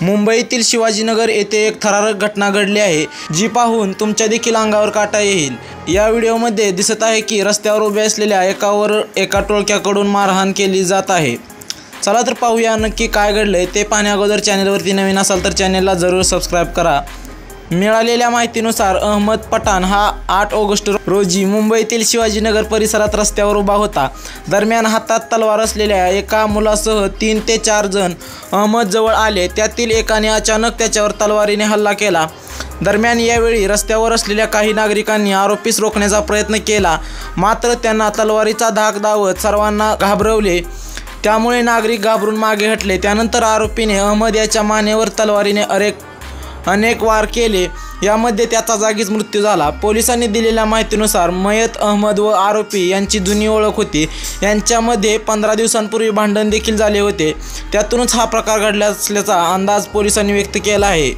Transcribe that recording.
मुंबईतील शिवाजीनगर येथे एक थरारक घटना घडली आहे, जी पाहून तुमच्या देखील अंगावर काटा येईल। या व्हिडिओमध्ये दिसत आहे की रस्त्यावर उभे असलेल्या एका टोळक्याकडून मारहाण केली जात आहे। चला तर पाहूया नक्की काय घडलंय ते पाहण्या अगोदर चॅनलवरती नवीन असाल तर चॅनलला जरूर सबस्क्राइब करा। मिळालेल्या माहितीनुसार अहमद पठाण हा 8 ऑगस्ट रोजी मुंबईतील शिवाजीनगर परिसरात रस्त्यावर उभा होता। दरम्यान हातात तलवार असलेल्या एका मुलासह 3 ते 4 जण अहमद जवळ आले। त्यातील एकाने अचानक त्याच्यावर तलवारीने हल्ला केला। दरम्यान यावेळी रस्त्यावर असलेल्या काही नागरिकांनी आरोपीस रोखण्याचा प्रयत्न केला, मात्र त्यांना तलवारीचा धाक दावत सर्वांना घाबरवले। त्यामुळे नागरिक घाबरून मागे हटले। त्यानंतर आरोपीने अहमद याच्या मानेवर तलवारीने अनेक वार केले। यामध्ये त्याचा जागीच मृत्यू झाला। पोलिसांनी दिलेल्या माहितीनुसार मयत अहमद व आरोपी यांची जुनी ओळख होती। यांच्यामध्ये 15 दिवसांपूर्वी भांडण देखील झाले होते। त्यातूनच हा प्रकार घडला असल्याचा अंदाज पोलिसांनी व्यक्त केला आहे।